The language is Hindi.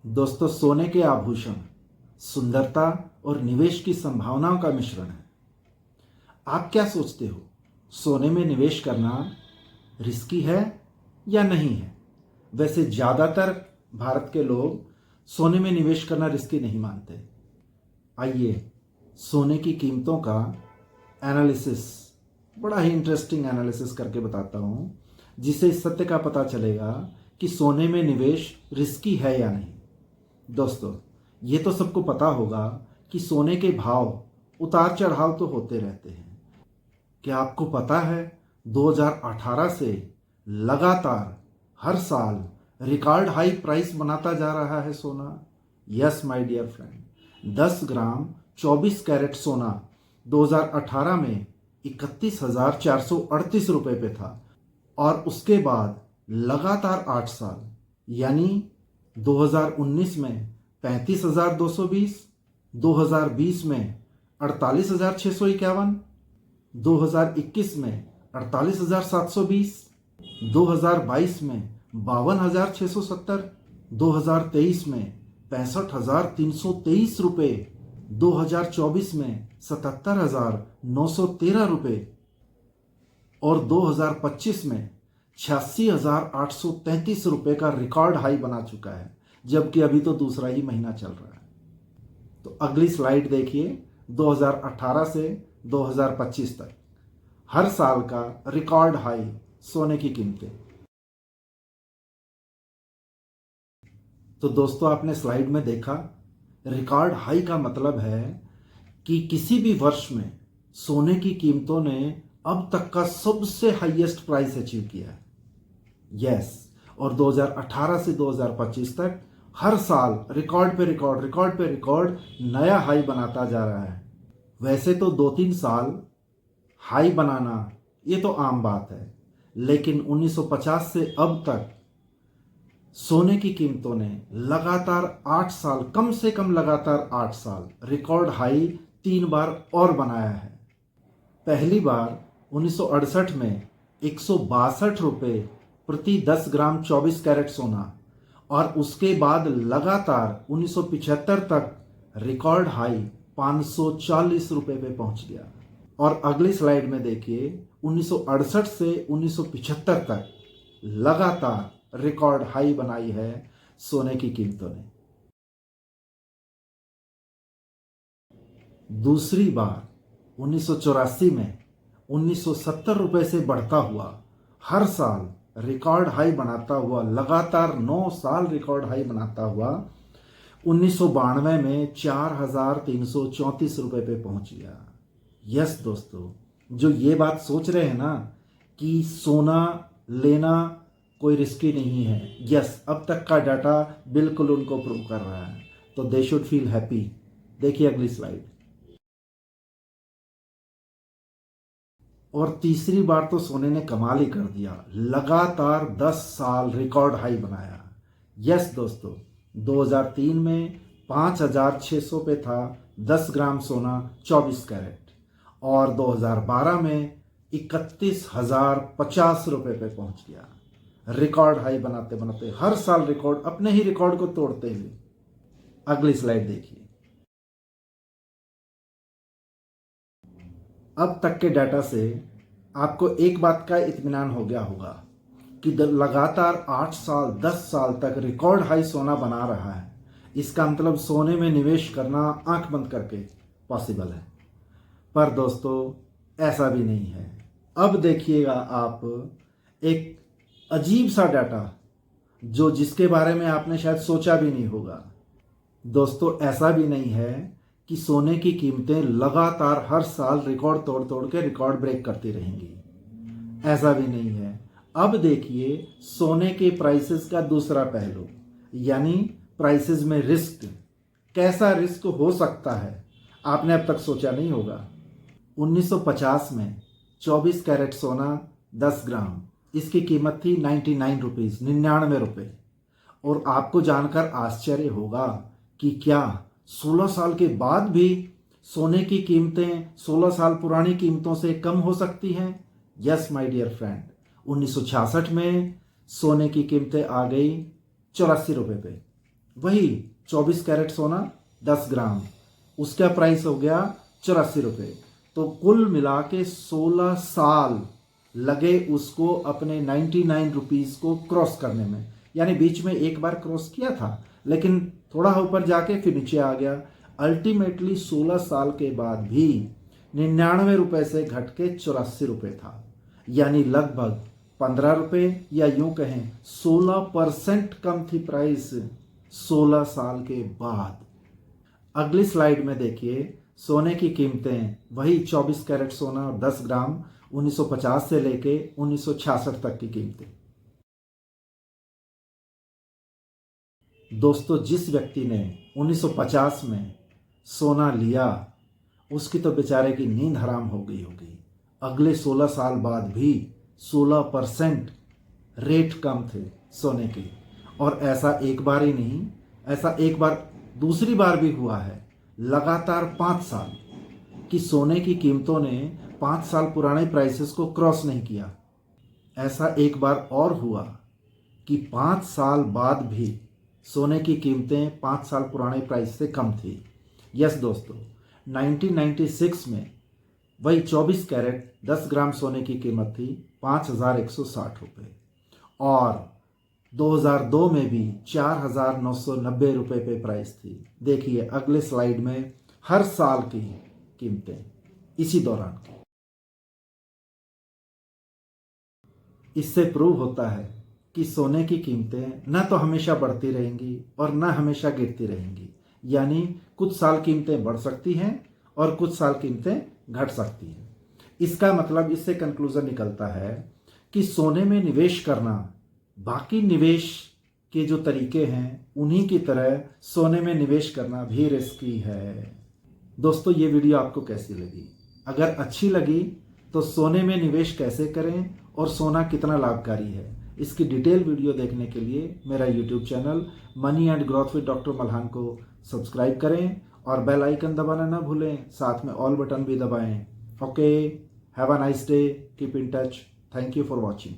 दोस्तों, सोने के आभूषण सुंदरता और निवेश की संभावनाओं का मिश्रण है। आप क्या सोचते हो, सोने में निवेश करना रिस्की है या नहीं है? वैसे ज़्यादातर भारत के लोग सोने में निवेश करना रिस्की नहीं मानते। आइए सोने की कीमतों का एनालिसिस, बड़ा ही इंटरेस्टिंग एनालिसिस करके बताता हूँ, जिससे इस सत्य का पता चलेगा कि सोने में निवेश रिस्की है या नहीं। दोस्तों, ये तो सबको पता होगा कि सोने के भाव उतार चढ़ाव तो होते रहते हैं। क्या आपको पता है 2018 से लगातार हर साल रिकॉर्ड हाई प्राइस बनाता जा रहा है सोना? Yes my dear friend, 10 gram 24 carat सोना 2018 में 31,438 रुपये पे था और उसके बाद लगातार 8 साल यानी 2019 में 35,220, 2020 में 48,651, 2021 में 48,720, 2022 में 52,670, 2023 में 65,323 रुपये, 2024 में 77,913 रुपये और 2025 में 86,833 रुपये का रिकॉर्ड हाई बना चुका है, जबकि अभी तो दूसरा ही महीना चल रहा है। तो अगली स्लाइड देखिए, 2018 से 2025 तक हर साल का रिकॉर्ड हाई सोने की कीमतें। तो दोस्तों, आपने स्लाइड में देखा, रिकॉर्ड हाई का मतलब है कि किसी भी वर्ष में सोने की कीमतों ने अब तक का सबसे हाईएस्ट प्राइस अचीव किया है। यस, और 2018 से 2025 तक हर साल रिकॉर्ड पे रिकॉर्ड, रिकॉर्ड पे रिकॉर्ड नया हाई बनाता जा रहा है। वैसे तो 2-3 साल हाई बनाना ये तो आम बात है, लेकिन 1950 से अब तक सोने की कीमतों ने लगातार 8 साल, कम से कम लगातार 8 साल रिकॉर्ड हाई 3 बार और बनाया है। पहली बार 1968 में 162 रुपये प्रति 10 ग्राम 24 कैरेट सोना और उसके बाद लगातार 1975 तक रिकॉर्ड हाई 540 रुपये पे पहुंच गया। और अगली स्लाइड में देखिए, 1968 से 1975 तक लगातार रिकॉर्ड हाई बनाई है सोने की कीमतों ने। दूसरी बार 1984 में 1970 रुपये से बढ़ता हुआ हर साल रिकॉर्ड हाई बनाता हुआ, लगातार 9 साल रिकॉर्ड हाई बनाता हुआ 1992 में 4,334 रुपये पे पहुंच गया। यस दोस्तों, जो ये बात सोच रहे हैं ना कि सोना लेना कोई रिस्की नहीं है, यस, अब तक का डाटा बिल्कुल उनको प्रूव कर रहा है, तो दे शुड फील हैप्पी। देखिए अगली स्लाइड। और तीसरी बार तो सोने ने कमाल ही कर दिया, लगातार 10 साल रिकॉर्ड हाई बनाया। यस दोस्तों, 2003 में 5,600 पे था 10 ग्राम सोना 24 कैरेट और 2012 में 31,050 रुपये पे पहुंच गया। रिकॉर्ड हाई बनाते बनाते हर साल रिकॉर्ड, अपने ही रिकॉर्ड को तोड़ते हुए। अगली स्लाइड देखिए। अब तक के डाटा से आपको एक बात का इत्मीनान हो गया होगा कि लगातार 8 साल 10 साल तक रिकॉर्ड हाई सोना बना रहा है। इसका मतलब सोने में निवेश करना आंख बंद करके पॉसिबल है। पर दोस्तों, ऐसा भी नहीं है। अब देखिएगा आप एक अजीब सा डाटा, जिसके बारे में आपने शायद सोचा भी नहीं होगा। दोस्तों, ऐसा भी नहीं है कि सोने की कीमतें लगातार हर साल रिकॉर्ड तोड़ तोड़ के रिकॉर्ड ब्रेक करती रहेंगी। ऐसा भी नहीं है। अब देखिए सोने के प्राइसेस का दूसरा पहलू, यानी प्राइसेस में रिस्क। कैसा रिस्क हो सकता है, आपने अब तक सोचा नहीं होगा। 1950 में 24 कैरेट सोना 10 ग्राम, इसकी कीमत थी 99 रुपीज़, 99 रुपये। और आपको जानकर आश्चर्य होगा कि क्या 16 साल के बाद भी सोने की कीमतें 16 साल पुरानी कीमतों से कम हो सकती हैं? यस माय डियर फ्रेंड, 1966 में सोने की कीमतें आ गई 84 रुपये पे, वही 24 कैरेट सोना 10 ग्राम, उसका प्राइस हो गया 84 रुपये। तो कुल मिला के 16 साल लगे उसको अपने 99 रुपीज़ को क्रॉस करने में। यानी बीच में एक बार क्रॉस किया था, लेकिन थोड़ा ऊपर जाके फिर नीचे आ गया। अल्टीमेटली 16 साल के बाद भी 99 रुपये से घट के 84 रुपये था। यानी लगभग 15 रुपये या यूं कहें 16% कम थी प्राइस 16 साल के बाद। अगली स्लाइड में देखिए सोने की कीमतें, वही 24 कैरेट सोना और 10 ग्राम 1950 से लेके 1966 तक की कीमतें। दोस्तों, जिस व्यक्ति ने 1950 में सोना लिया उसकी तो बेचारे की नींद हराम हो गई होगी। अगले 16 साल बाद भी 16% रेट कम थे सोने के। और ऐसा एक बार ही नहीं, ऐसा एक बार दूसरी बार भी हुआ है। लगातार 5 साल कि सोने की कीमतों ने 5 साल पुराने प्राइसेस को क्रॉस नहीं किया। ऐसा एक बार और हुआ कि 5 साल बाद भी सोने की कीमतें 5 साल पुराने प्राइस से कम थी। यस दोस्तों, 1996 में वही 24 कैरेट 10 ग्राम सोने की कीमत थी 5,160 रुपये और 2002 में भी 4,990 रुपये पे प्राइस थी। देखिए अगले स्लाइड में हर साल की कीमतें इसी दौरान की। इससे प्रूव होता है कि सोने की कीमतें न तो हमेशा बढ़ती रहेंगी और न हमेशा गिरती रहेंगी। यानी कुछ साल कीमतें बढ़ सकती हैं और कुछ साल कीमतें घट सकती हैं। इसका मतलब इससे कंक्लूजन निकलता है कि सोने में निवेश करना बाकी निवेश के जो तरीके हैं उन्हीं की तरह सोने में निवेश करना भी रिस्की है। दोस्तों, ये वीडियो आपको कैसी लगी? अगर अच्छी लगी तो सोने में निवेश कैसे करें और सोना कितना लाभकारी है, इसकी डिटेल वीडियो देखने के लिए मेरा YouTube channel money and growth with doctor Malhan को सब्सक्राइब करें और बेल आइकन दबाना ना भूलें, साथ में ऑल बटन भी दबाएं। Okay, have a nice day, keep in touch, thank you for watching.